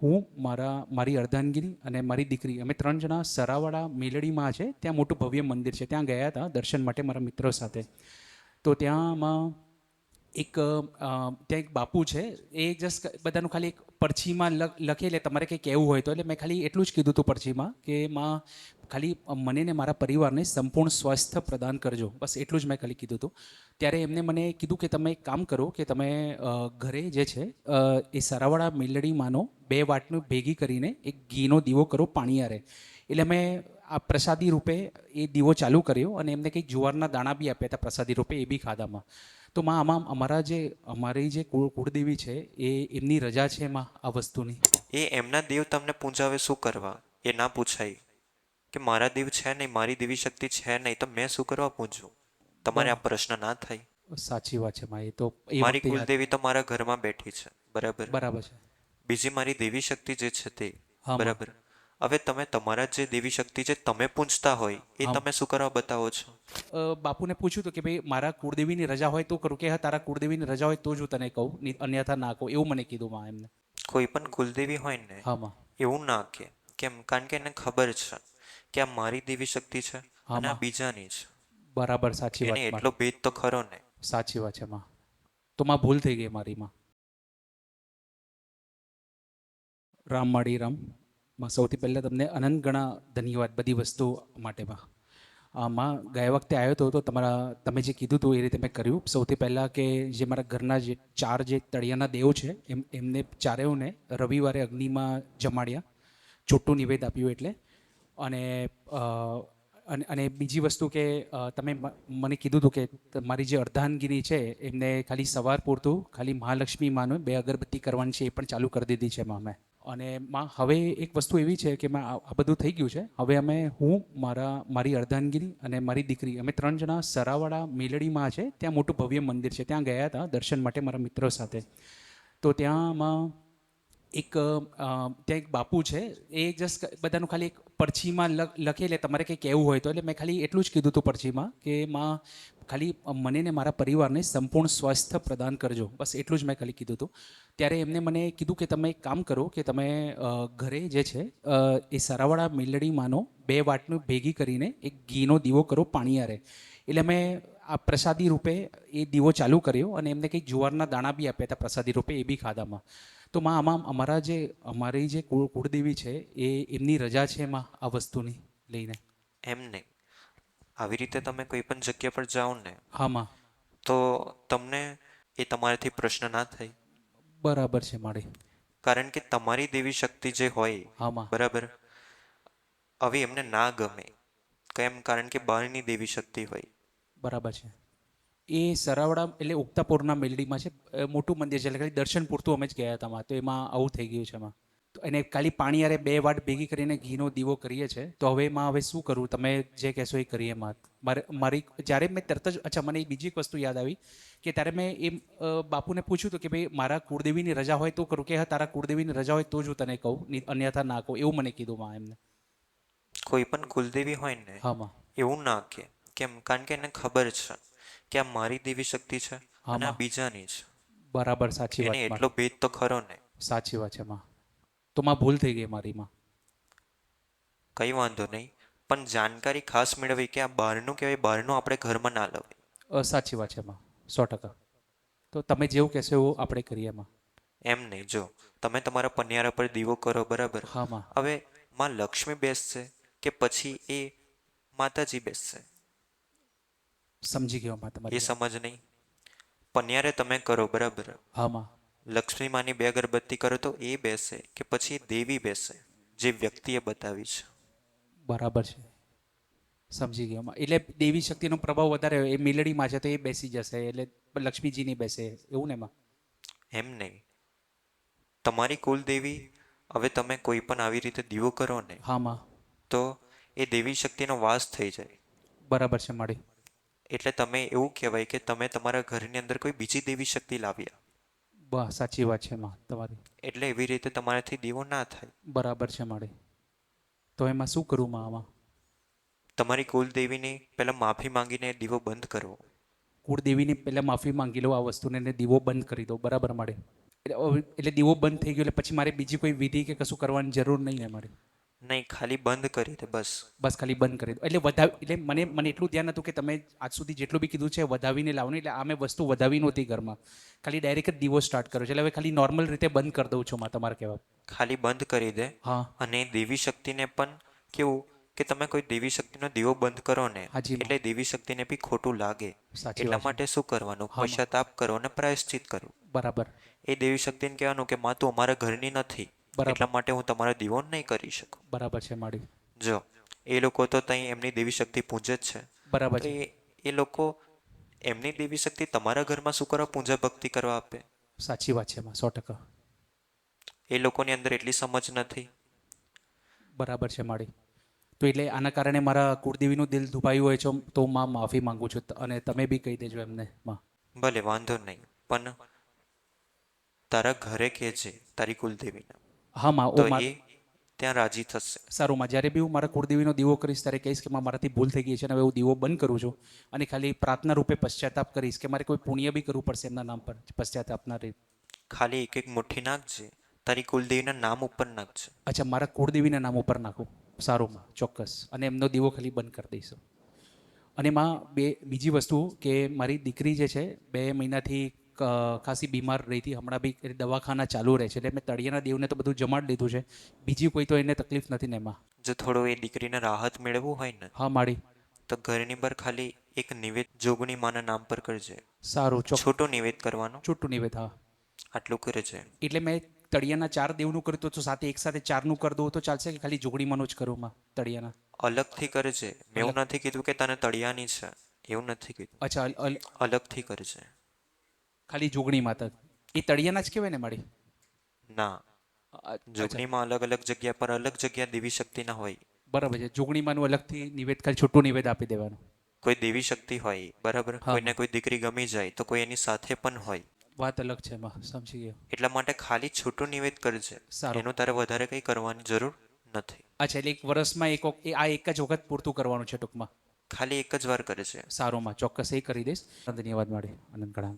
હું મારી અર્ધાંગીની અને મારી દીકરી અમે 3 જણા સરાવાડા મેલડીમાં છે, ત્યાં મોટું ભવ્ય મંદિર છે, ત્યાં ગયા હતા દર્શન માટે મારા મિત્રો સાથે. તો ત્યાંમાં ત્યાં એક બાપુ છે, એ જસ્ટ બધાનું ખાલી એક પરછીમાં લખે, એટલે તમારે કંઈ કહેવું હોય તો. એટલે મેં ખાલી એટલું જ કીધું હતું પરછીમાં કે માં ખાલી મને ને મારા પરિવારને સંપૂર્ણ સ્વાસ્થ્ય પ્રદાન કરજો, બસ એટલું જ મેં ખાલી કીધું હતું. ત્યારે એમને મને કીધું કે તમે એક કામ કરો કે તમે ઘરે જે છે એ સરાવાડા મેલડીમાંનો 2 વાટનું ભેગી કરીને એક ઘીનો દીવો કરો પાણીયારે. એટલે મેં આ પ્રસાદી રૂપે એ દીવો ચાલુ કર્યો અને એમને કંઈક જુવારના દાણા બી આપ્યા હતા પ્રસાદી રૂપે, એ બી ખાધામાં. તો માં આમાં અમારી જે કુળદેવી છે એ એમની રજા છે એમાં આ વસ્તુની. એ એમના દેવ તમને પૂંજાવે શું કરવા? એ ના પૂછાય કે મારા દેવ છે નહીં, મારી દેવી શક્તિ છે નહીં, તો મેં શું કરવા પૂછું? તમારે આ પ્રશ્ન ના થાય. સાચી વાત છે માં, એ તો એ મારી વખતે યાદ. કુલદેવી તો મારા ઘરમાં બેઠી છે, બરાબર. બરાબર છે. બીજી મારી દેવી શક્તિ જે છે તે, હા માં. બરાબર. હવે તમે તમારા જે દેવી શક્તિ જે તમે પૂંજતા હોય એ હા. તમે શું કરવા બતાવો છો? બાપુને પૂછ્યું હતું કે ભાઈ મારા કુળદેવીની રજા હોય તો કરું, કે હા તારા કુળદેવીની રજા હોય તો જ હું તને કહું, અન્યથા ના કહું, એવું મને કીધું માં એમને. કોઈ પણ કુલદેવી હોય ને હા માં. એવું ના કે. કેમ? કારણ કે એને ખબર છે કે આ મારી દેવી શક્તિ છે હા અને આ માં. બીજાની છે. બરાબર, સાચી એને વાત એટલો મારી. ભેદ તો ખરો ને. સાચી વાત છે માં. તો માં ભૂલ થઈ ગઈ મારી માં. રામ માળી રામ. માં સૌથી પહેલાં તમને અનંત ગણા ધન્યવાદ બધી વસ્તુ માટેમાં. માં ગયા વખતે આવ્યો હતો તો તમે જે કીધું હતું એ રીતે મેં કર્યું. સૌથી પહેલાં કે જે મારા ઘરના જે 4 જે તળિયાના દેવ છે એમને ચારેયને રવિવારે અગ્નિમાં જમાડ્યા, ચોટ્ટું નિવેદ આપ્યું એટલે. અને અને બીજી વસ્તુ કે તમે મને કીધું હતું કે મારી જે અર્ધાંગીની છે એમને ખાલી સવાર પૂરતું ખાલી મહાલક્ષ્મી માનો 2 અગરબત્તી કરવાની છે, એ પણ ચાલુ કરી દીધી છે માં મેં. અને માં હવે એક વસ્તુ એવી છે કે આ બધું થઈ ગયું છે. હવે હું મારી અર્ધાંગીની અને મારી દીકરી અમે 3 જણા સરાવાડા મેલડીમાં છે, ત્યાં મોટું ભવ્ય મંદિર છે, ત્યાં ગયા હતા દર્શન માટે મારા મિત્રો સાથે. તો ત્યાંમાં ત્યાં એક બાપુ છે, એ જસ્ટ બધાનું ખાલી એક પરછીમાં લખે, એટલે તમારે કંઈ કહેવું હોય તો. એટલે મેં ખાલી એટલું જ કીધું હતું પરછીમાં કે માં ખાલી મને ને મારા પરિવારને સંપૂર્ણ સ્વાસ્થ્ય પ્રદાન કરજો, બસ એટલું જ મેં ખાલી કીધું હતું. ત્યારે એમને મને કીધું કે તમે એક કામ કરો કે તમે ઘરે જે છે એ સરાવાડા મેલડીમાંનો 2 વાટનું ભેગી કરીને એક ઘીનો દીવો કરો પાણીયારે. એટલે મેં આ પ્રસાદી રૂપે એ દીવો ચાલુ કર્યો અને એમને કંઈક જુવારના દાણા બી આપ્યા હતા પ્રસાદી રૂપે, એ બી ખાધામાં. તો માં આમાં અમારી જે કુળદેવી છે એ એમની રજા છે એમાં આ વસ્તુની લઈને. એમ નહીં. આવી રીતે તમે કોઈ પણ જગ્યા પર જાઓ ને હા માં. તો તમને એ તમારાથી પ્રશ્ન ના થાય. બરાબર છે માળી. કારણ કે તમારી દેવી શક્તિ જે હોય, હા માં. બરાબર, હવે એમને ના ગમે. કેમ? કારણ કે બહારની દેવી શક્તિ હોય. બરાબર છે. એ સરાવડા એટલે ઉગતાપુરના મેલડીમાં છે, મોટું મંદિર છે, એટલે ખાલી દર્શન પૂરતું અમે જ ગયા હતા માં. તો એમાં આવું થઈ ગયું છે એમાં. તો એને ખાલી પાણીયારે 2 વાટ ભેગી કરીને ઘીનો દીવો કરીએ છીએ. તો હવે શું કરું? તમે જે કહેશો એ કરીએ માં. જ્યારે મેં તરત જ અચ્છા મને બીજી એક વસ્તુ યાદ આવી કે ત્યારે મેં એમ બાપુને પૂછ્યું હતું કે ભાઈ મારા કુળદેવીની રજા હોય તો કરું, કે હા તારા કુળદેવીની રજા હોય તો જ હું તને કહું, અન્યથા ના કહું, એવું મને કીધું માં એમને. કોઈ પણ કુલદેવી હોય ને હા માં. એવું ના કે. કેમ? કારણ કે એને ખબર છે કે આ મારી દેવી શક્તિ છે હા અને આ માં. બીજાની છે. બરાબર, સાચી એને વાત એટલો મારી. ભેદ તો ખરો ને. સાચી વાત છે માં. તો માં ભૂલ થઈ ગઈ મારી માં. કઈ વાંધો નહીં, પણ જાણકારી ખાસ મેળવી કે આ બહારનું કહેવાય, બહારનું આપણે ઘરમાં ના લવાય. સાચી વાત છે માં, 100%. તો તમે જેવું કહેશો એવું આપણે કરીએ માં. એમ નહીં. જો તમે તમારા પનિયારા પર દીવો કરો, બરાબર. હા માં. હવે માં લક્ષ્મી બેસશે કે પછી એ માતાજી બેસશે? સમજી ગયો માં એ તમારી વાત. સમજ નહીં. પનિયારે તમે કરો, બરાબર, હા માં. લક્ષ્મી માની 2 અગરબત્તી કરો તો એ બેસે કે પછી દેવી બેસે જે વ્યક્તિએ બતાવી છે? બરાબર છે, સમજી ગયો માં. એટલે દેવી શક્તિનો પ્રભાવ વધારે હોય, એ મેલડીમાં છે તો એ બેસી જશે, એટલે લક્ષ્મીજીની બેસે એવું ને માં. એમ નહીં. તમારી કુલદેવી, હવે તમે કોઈ પણ આવી રીતે દીવો કરો ને હા માં. તો એ દેવી શક્તિનો વાસ થઈ જાય. બરાબર છે માળી. એટલે તમે એવું કહેવાય કે તમે તમારા ઘરની અંદર કોઈ બીજી દેવી શક્તિ લાવ્યા. બસ સાચી વાત છે માં તમારી. એટલે એવી રીતે તમારાથી દીવો ના થાય. બરાબર છે માળી. તો એમાં શું કરું માં આમાં? તમારી કુલદેવીની પહેલાં માફી માંગીને દીવો બંધ કરવો. કુળદેવીની પહેલાં માફી માંગી લો આ વસ્તુને, ને દીવો બંધ કરી દો, બરાબર માળી. એટલે દીવો બંધ થઈ ગયો એટલે પછી મારે બીજી કોઈ વિધિ કે કશું કરવાની જરૂર નહીં ને મારે? નહીં, ખાલી બંધ કરી દે બસ. બસ ખાલી બંધ કરી દો એટલે એટલે મને એટલું ધ્યાન હતું કે તમે આજ સુધી જેટલું બી કીધું છે વધાવીને લાવવાની, એટલે આ મેં વસ્તુ વધાવી નહોતી ઘરમાં, ખાલી ડાયરેક્ટ જ દીવો સ્ટાર્ટ કર્યો છે. એટલે હવે ખાલી નોર્મલ રીતે બંધ કરી દઉં છું તમારે કહેવા. ખાલી બંધ કરી દે. હા અને દેવી શક્તિને પણ કેવું કે તમે કોઈ દેવી શક્તિનો દીવો બંધ કરો ને હાજી માં. એટલે દેવી શક્તિને બી ખોટું લાગે. સાચી એટલા વાત છે. માટે શું કરવાનું? હા, માં. પશ્ચાતાપ કરો અને પ્રાયશ્ચિત કરો. બરાબર એ દેવી શક્તિને કહેવાનું કે માં તું અમારા ઘરની નથી, બરાબર એટલા માટે હું તમારો દીવો નહીં કરી શકું. બરાબર છે માડી. જો એ લોકો તો ત્યાં એમની દેવી શક્તિ પૂજે જ છે, બરાબર તો છે. એ લોકો એમની દેવી શક્તિ તમારા ઘરમાં શું કરવા પૂજા ભક્તિ કરવા આપે? સાચી વાત છે એમાં 100%. એ લોકોની અંદર એટલી સમજ નથી. બરાબર છે માડી. તો એટલે આના કારણે મારા કુળદેવીનું દિલ દુભાયું હોય છે તો માં માફી માંગુ છું, અને તમે બી કહી દેજો એમને માં. ભલે વાંધો નહીં, પણ તારા ઘરે કહેજે તારી કુલદેવીને, હા માં. તો એ ત્યાં રાજી થશે. સારું માં, જ્યારે બી હું મારા કુળદેવીનો દીવો કરીશ ત્યારે કહીશ કે માં મારાથી ભૂલ થઈ ગઈ છે અને હવે હું દીવો બંધ કરું છું, અને ખાલી પ્રાર્થના રૂપે પશ્ચાતાપ કરીશ કે મારે કોઈ પુણ્ય બી કરવું પડશે એમના નામ પર પશ્ચાતાપના રીતે. ખાલી એક એક મુઠ્ઠી નાખજે, તારી કુલદેવીના નામ ઉપર નાખજે. અચ્છા, મારા કુળદેવીના નામ ઉપર નાખું. સારું માં, ચોક્કસ. અને એમનો દીવો ખાલી બંધ કરી દઈશું. અને માં બીજી વસ્તુ કે મારી દીકરી જે છે 2 મહિનાથી ખાસી બીમાર રહી હતી, હમણાં બી દવાખાના ચાલુ રહે છે, એટલે મેં તળિયાના દેવને તો બધું જમાડી લીધું છે, બીજી કોઈ તો એને તકલીફ નથી ને એમાં? જો થોડું એ દીકરીને રાહત મેળવવું હોય ને હા માડી. તો ઘરની બહાર ખાલી એક નિવેદ જોગણી માના નામ પર કરજે. સારું, છોટું નિવેદ કરવાનું, છૂટું નિવેદ. હા, આટલું કરજે. એટલે મેં તળિયાના 4 દેવનું કર્યું તો સાથે એક સાથે 4નું કરી દઉં તો ચાલશે કે ખાલી જોગણીમાંનું જ કરું માં તળિયાના? અલગથી કરજે. મેં એવું નથી કીધું કે તને તળિયાની છે, એવું નથી કીધું. અચ્છા, અલગથી કરજે. ખાલી જોગણી માતા એ તળિયાના જ કહેવાય ને માડી? ના, અચ્છા, જોગણીમાં અલગ અલગ જગ્યા પર અલગ જગ્યા દેવી શક્તિ ના હોય. બરાબર છે. જોગણીમાંનું અલગથી નિવેદ, ખાલી છૂટું નિવેદ આપી દેવાનું. કોઈ દેવી શક્તિ હોય, બરાબર, હા. કોઈને કોઈ દીકરી ગમી જાય તો કોઈ એની સાથે પણ હોય, વાત અલગ છે એમાં, સમજી ગયો. એટલા માટે ખાલી છૂટું નિવેદ કરજે. સારું. એનું તારે વધારે કંઈ કરવાની જરૂર નથી. અચ્છા, એટલે એક વર્ષમાં આ એક જ વખત પૂરતું કરવાનું છે ટૂંકમાં? ખાલી એક જ વાર કરજે. સારું માં, ચોક્કસ એ કરી દઈશ. ધન્યવાદ માડી, આનંદ ઘણા.